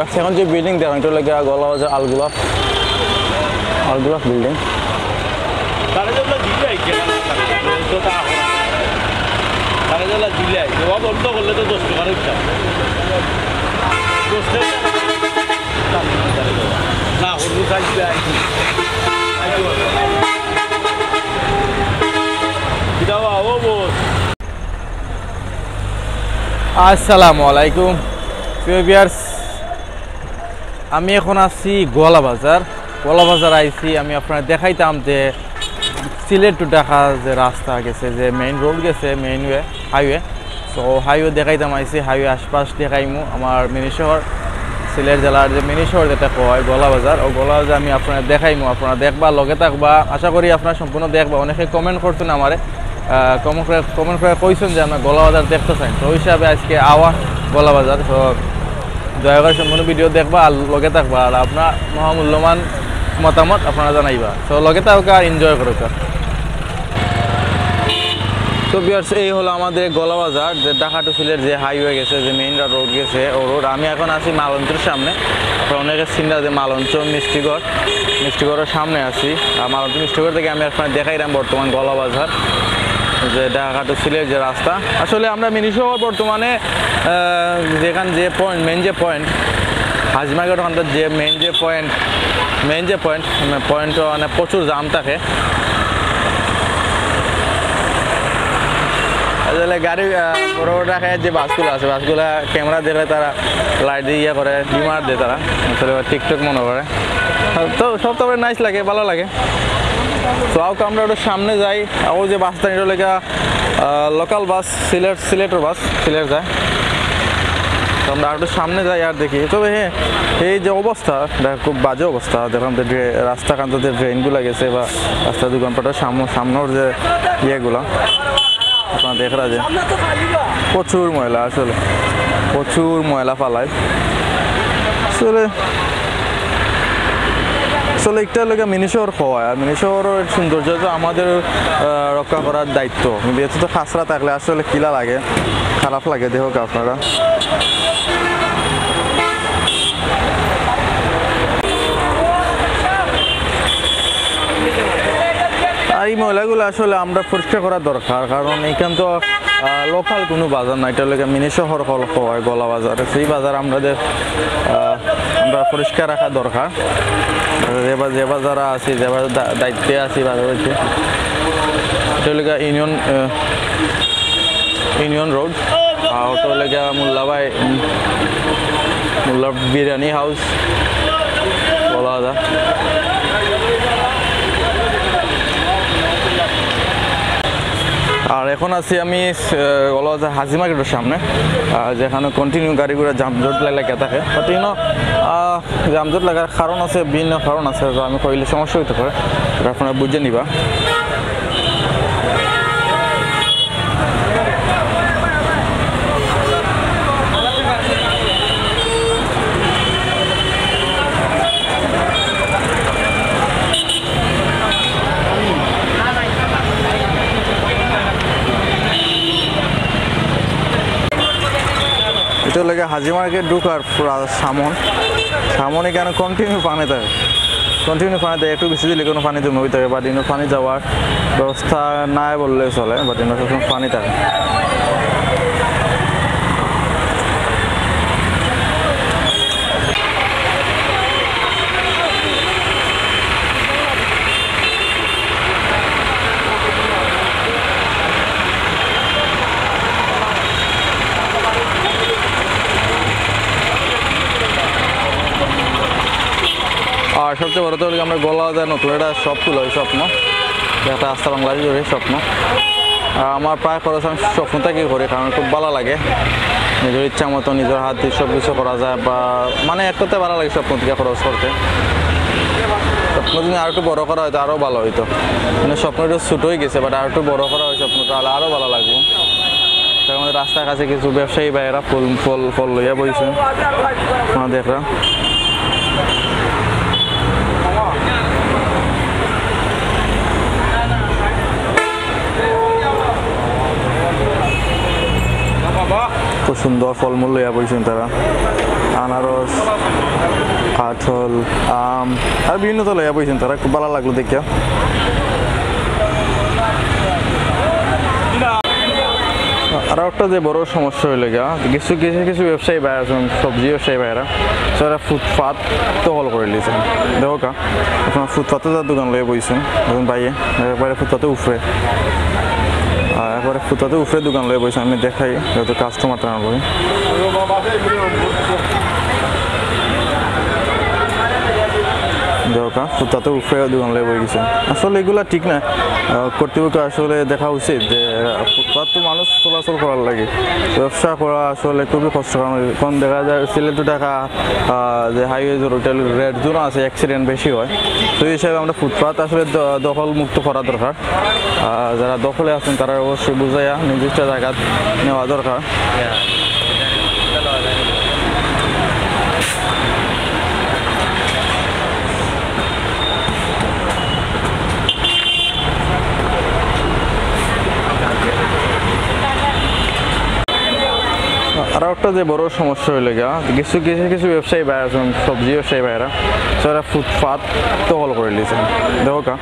এখন যে বিল্ডিং দেখেন এটা লাগে গোলাবাজার আলগুলাফ বিল্ডিং। বন্ধ করলে তো 10 টাকার উঠা না হলু চাইলে আসসালামু আলাইকুম প্রিয় ভিউয়ার্স, আমি এখন আছি গোয়ালাবাজার আইছি। আমি আপনারা দেখাইতাম যে সিলেট টু ঢাকা যে রাস্তা গেছে, যে মেইন রোড গেছে, মেইন হাইওয়ে। সো হাইওয়ে দেখাইতাম আইছি, হাইওয়ে আশপাশ দেখাইমু আমার মিনি শহর সিলেট জেলার যে মিনি শহর যেটা কয় গোয়ালাবাজার, ও গোয়ালাবাজার আমি আপনারা দেখাইমু। আপনারা দেখবা, লগে থাকবা, আশা করি আপনারা সম্পূর্ণ দেখবা। অনেকে কমেন্ট করছেন আমারে, কমেন্ট করে কইছেন যে আমরা গোয়ালাবাজার দেখতে চাই, তো ওই হিসাবে আজকে আওয়া গোয়ালাবাজার। তো দয়া করে সম্পূর্ণ ভিডিও দেখবা আর লগে থাকবা, আর আপনার মহামূল্যবান মতামত আপনারা জানাইবা। তো লগে থাকা এনজয় করুক। তো ভিউয়ার্স, এই হলো আমাদের গোয়ালাবাজার, যে ঢাকা টু সিলেট যে হাইওয়ে গেছে, যে মেইন রোড গেছে, ও রোড। আমি এখন আছি মালঞ্চের সামনে। আপনারা অনেকে চিন্তা যে মালঞ্চ মিষ্টিগড়ের সামনে আছি। আর মালঞ্চ মিষ্টিগড় থেকে আমি আপনার দেখাইলাম বর্তমান গোয়ালাবাজার, যে ঢাকা টু সিলেট যে রাস্তা। আসলে আমরা মিনি শহর বর্তমানে যেখান যে পয়েন্ট, মেইন যে পয়েন্ট হাজিমার্কেট, ওখানকার যে মেইন যে পয়েন্ট মানে প্রচুর জাম থাকে। আসলে গাড়ি বড় বড় রাখে যে বাসগুলো আছে, বাসগুলো ক্যামেরা দিলে তারা লাইট দিয়ে ইয়ে করে, ডিমার দেয় তারা, আসলে টিকটক মনে করে। তো সব তো নাইস লাগে, ভালো লাগে। তো আমরা ওটার সামনে যাই। ও যে বাসটা এটা লেখা লোকাল বাস, সিলেটের বাস, সিলেট যায়। তো আমরা একটু সামনে যাই আর দেখি। তবে হ্যাঁ, এই যে অবস্থা, খুব বাজে অবস্থা। দেখলাম যে রাস্তাখান যে ড্রেনগুলো গেছে, বা রাস্তার দোকানপাটের সামনের যে ইয়েগুলো আপনারা দেখরা যে প্রচুর ময়লা, আসলে প্রচুর ময়লা ফালায়। আসলে একটা লোক মিনি শহর হওয়ায়, আর মিনি শহরের সৌন্দর্য তো আমাদের রক্ষা করার দায়িত্ব। কিন্তু এত তো খাসরা থাকলে আসলে কিলা লাগে, খারাপ লাগে। দেখুক আপনারা, আর এই ময়লাগুলো আসলে আমরা পরিষ্কার করা দরকার, কারণ এখান তো লোকাল কোনো বাজার না, এটা লোক মিনি শহর হয় গোয়ালাবাজারে। সেই বাজার আমরা পরিষ্কার রাখা দরকার। যে বাজারা আছি, যে দায়িত্বে আছি বাজার হচ্ছে, এটা লোক ইউনিয়ন রোড, আর ওটা লোক মোল্লা বিরিয়ানি হাউস গোয়ালাবাজার। আর এখন আছি আমি গোয়ালাবাজার হাজি মার্কেটের সামনে, যেখানে কন্টিনিউ গাড়িগুলো জামজট লাগা থাকে। বাট জামজট লাগার কারণ আছে, বিভিন্ন কারণ আছে, তো আমি কইলে সমস্যা হইতে পারে, আপনারা বুঝে নিবা। এটা লাগে হাজি মার্কেট ঢুকার সামনে কেন কন্টিনিউ পানি থাকে, একটু বেশি দিলে কোনো পানি জমে থাকে, বাট ইনো পানি যাওয়ার ব্যবস্থা নাই বললে চলে, বাট ইনো সবসময় পানি থাকে। আর সবচেয়ে বড় তো আমরা গোয়ালাবাজার নতুন একটা শপ খুলো, ওই স্বপ্ন, একটা আস্থা বাংলাদেশ জুড়ে স্বপ্ন। আমার প্রায় খরচ আমি স্বপ্নটাকেই করি, কারণ খুব ভালো লাগে, নিজের ইচ্ছা মতো নিজের হাত দিয়ে সব কিছু করা যায়, বা মানে এক কথায় ভালো লাগে স্বপ্ন থেকে খরচ করতে। স্বপ্ন যদি আর একটু বড় করা হয়তো আরও ভালো হইতো, মানে স্বপ্ন একটু ছোট হয়ে গেছে, বাট আর একটু বড় করা হয় স্বপ্ন, তাহলে আরও ভালো লাগবে। আমাদের রাস্তার কাছে কিছু ব্যবসায়ী ভাইয়েরা ফল লইয়া বইছে, দেখরা খুব সুন্দর ফলমূল লইয়া বইছেন তারা। আনারস, কাঁঠাল, আম আর বিভিন্ন তো লইয়া বইছেন তারা, খুব ভালো লাগলো দেখিয়া। আর একটা যে বড় সমস্যা হইলে গা কিছু কিছু কিছু ব্যবসায়ী ভাই আছেন, সবজি ব্যবসায়ী ভাইরা, তারা ফুটপাত দখল করে নিয়েছেন। দেখো কা আপনার ফুটপাতে যার দোকান লইয়া বইছেন দেখুন ভাইয়ে, একবারে ফুটপাতে উফরে, একবারে ফুটপাতে উফরে দোকান লইয়া বইছেন। আমি দেখাই যেহেতু কাস্টমার টানার বই। দরকার ফুটপাতে উফরে দোকান লইয়া বই গেছে। আসলে এগুলা ঠিক না, কর্তৃপক্ষ আসলে দেখা উচিত যে ফুটপাত তো মানুষ চলাচল করার লাগে, ব্যবসা করা আসলে খুবই কষ্ট। কারণ দেখা যায় সিলেটে টাকা যে হাইওয়ে হোটেল রেড জোন আছে, অ্যাক্সিডেন্ট বেশি হয়। তো এই হিসাবে আমরা ফুটপাত আসলে দখল মুক্ত করা দরকার। যারা দখলে আছেন তারা অবশ্যই বুঝাইয়া নির্দিষ্ট জায়গা নেওয়া দরকার। আর একটা যে বড় সমস্যা হইলে গা কিছু কিছু কিছু ব্যবসায়ী ভাই আছেন, সবজি ব্যবসায়ী ভাইরা, তারা ফুটপাত দখল করে নিয়েছেন। দেখো কা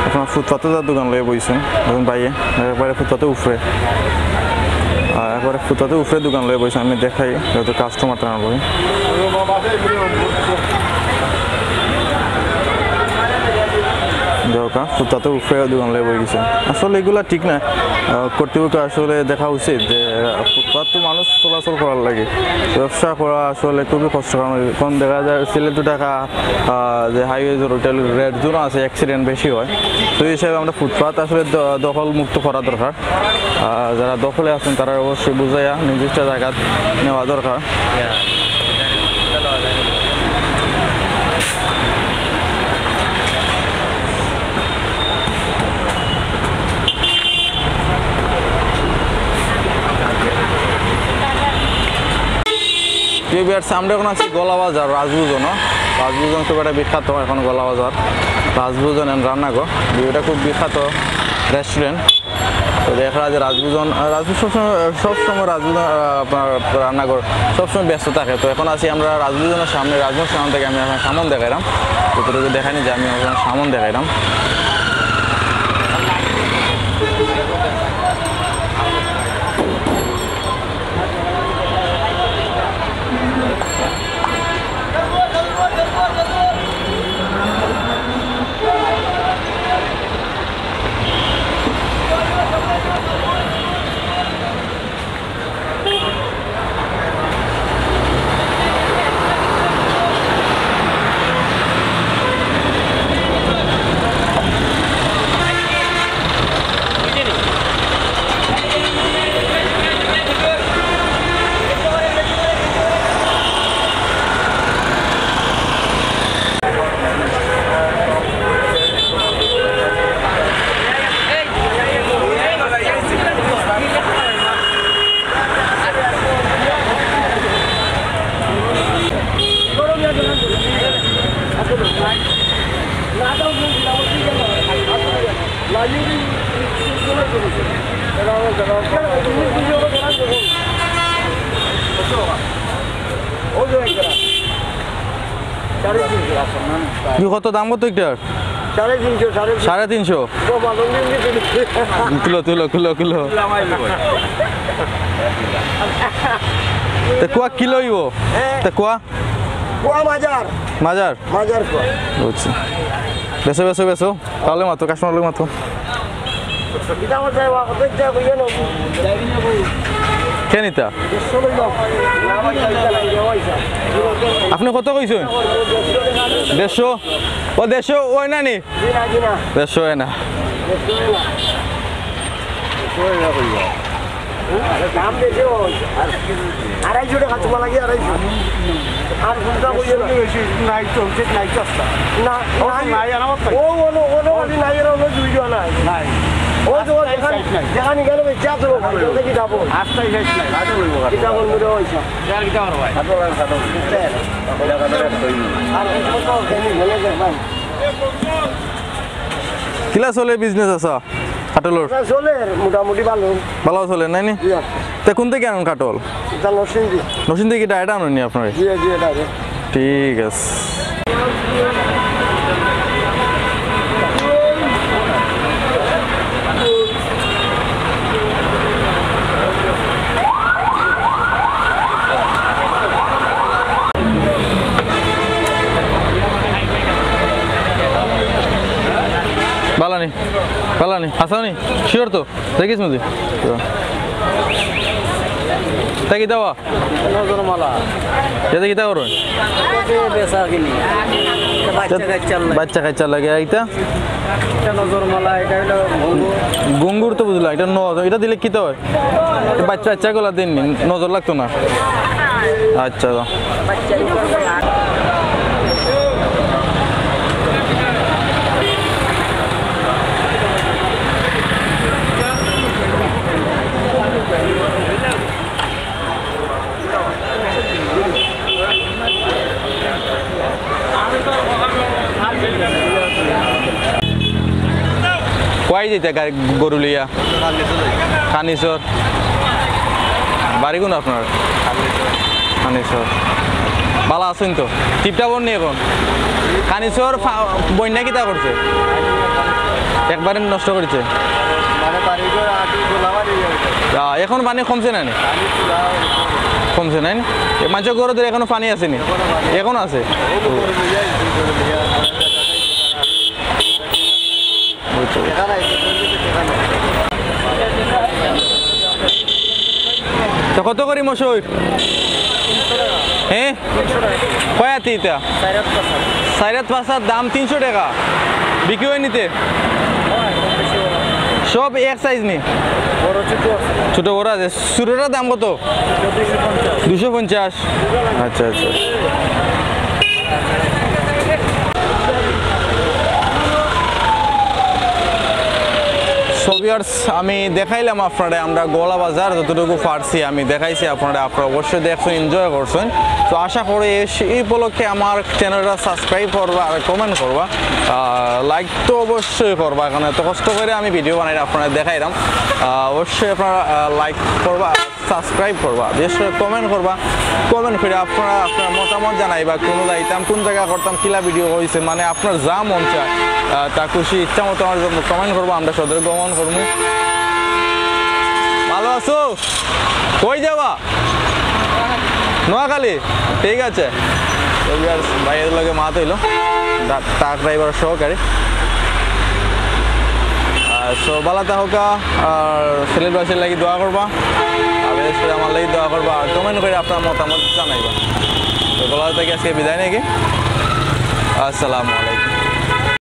আপনার ফুটপাতে যার দোকান লইয়া বইছেন দেখুন ভাইয়ে, একবারে ফুটপাতে উফরে, একবারে ফুটপাতে উফরে দোকান লইয়া বইছেন। আমি দেখাই যেহেতু কাস্টমার টানার বই। দরকার ফুটপাতে উফরে দোকান লইয়া বই গেছে। আসলে এগুলা ঠিক না, কর্তৃপক্ষ আসলে দেখা উচিত যে ফুটপাত তো মানুষ চলাচল করার লাগে, ব্যবসা করা আসলে খুবই কষ্ট। কারণ দেখা যায় সিলেটে টাকা যে হাইওয়ে হোটেল রেড জোন আছে, অ্যাক্সিডেন্ট বেশি হয়। তো এই হিসাবে আমরা ফুটপাত আসলে দখল মুক্ত করা দরকার। যারা দখলে আছেন তারা অবশ্যই বুঝাইয়া নির্দিষ্ট জায়গা নেওয়া দরকার। আমরা এখন আছি গোলাবাজার রাজভোজন। রাজভোজন খুব একটা বিখ্যাত এখন গোলাবাজার রাজভোজন এন্ড রান্নাঘর, এটা খুব বিখ্যাত রেস্টুরেন্ট। তো দেখা যায় রাজভোজন সবসময় রাজভোজন আপনার রান্নাঘর সবসময় ব্যস্ত থাকে। তো এখন আছি আমরা রাজভোজনের সামনে, রাজভোজন সামনে থেকে আমি এখন সামন দেখাইলাম, যতটুকু দেখাইনি যে আমি এখন সামন দেখাইলাম। কত দাম কত একটার? 350। কিলো কিলো কিলো কিলো কুয়া কিলো ইব কুয়া মাজার মাজার মাজার বুঝছি। বেসো বেসো বেসো তাহলে মাত্র কাস্টমার মাত্র কেনিতা আপনি কত কইছেন? 150। ও 150 ওই না নি 150 হয় না। আড়াইশো টাকা তোমার লাগে, 250 আর ঘন্টা বইয়ে নাই চলছে নাই চস্তা না নাই ও ওনো ওনো ওলি নাই এর ওনো দুইটা নাই নাই ও তো যেখানে গেল চা তো দেখি যাবো আস্তাই যাইছ নাই আজ বলবো কিটা বল মুড়ে হইছে আর কিটা করব ভাই হাত লাগা খাতো আর কত কেনি ভেলে যায় ভাই কিলা চলে বিজনেস আছে হাটলর? চলে মোটামুটি ভালো ভালো চলে নাই নি। তা কোন থেকে আনুন কাটল? নসিন থেকে ডাইরেক্ট আনুননি আপনার? ঠিক আছে। বালানি বালানি আসানি শিওর তো দেখিস মুঝে তা কি দেওয়া এটা কি দেওয়া বাচ্চা খাইচা লাগে এইটা গঙ্গুর তো বুঝলা এটা এটা দিলে কি তো হয় বাচ্চা বাচ্চা গুলা দিন নজর লাগতো না আচ্ছা কয় যেতে গরুলিয়া খানিসর বাড়ি কোন আপনার? খানিসর ভালো আছেন তো? টিপটা বন্যি এখন খানিসর বন্যা কিতা করছে একবারে নষ্ট করেছে এখন পানি কমছে না কমছে নাই মানুষের গরুদের এখনো পানি আসেনি এখন আছে তো কত করি মশুর হ্যাঁ কয়াতি এটা সাইরাত পাশার দাম 300 টাকা বিক্রি হয় নিতে সব এক সাইজ নি ছোট বড় আছে সুরের দাম কত 250 আচ্ছা আচ্ছা ভিউয়ার্স আমি দেখাইলাম আপনারা আমরা গোলাবাজার যতটুকু পারছি আমি দেখাইছি আপনারা অবশ্যই দেখছেন এনজয় করছেন তো আশা করি এই উপলক্ষে আমার চ্যানেলটা সাবস্ক্রাইব করবা আর কমেন্ট করবা লাইক তো অবশ্যই করবা কারণ এত কষ্ট করে আমি ভিডিও বানাই আপনারা দেখাইলাম অবশ্যই আপনারা লাইক করবা সাবস্ক্রাইব করবা বিশেষ করে কমেন্ট করবা কমেন্ট করে আপনারা আপনার মতামত জানাইবা কোনো যাইতাম কোন জায়গা করতাম কিলা ভিডিও হয়েছে মানে আপনার যা মন চায় তা খুশি ইচ্ছা মতো আমার জন্য কমেন্ট করবো আমরা সদর গমন করবো ভালো আছো কই যাবা নোয়াখালী ঠিক আছে ভাইয়ের লগে মা তৈল ট্রাক ড্রাইভার সহকারী সো বালাতা হোকা আর ছেলের বাসের লাগি দোয়া করবা আর বিশেষ করে আমার লাগি দোয়া করবা আর কমেন্ট করে আপনার মতামত জানাইবা তো বলা থেকে আজকে বিদায় নাকি আসসালামু আলাইকুম।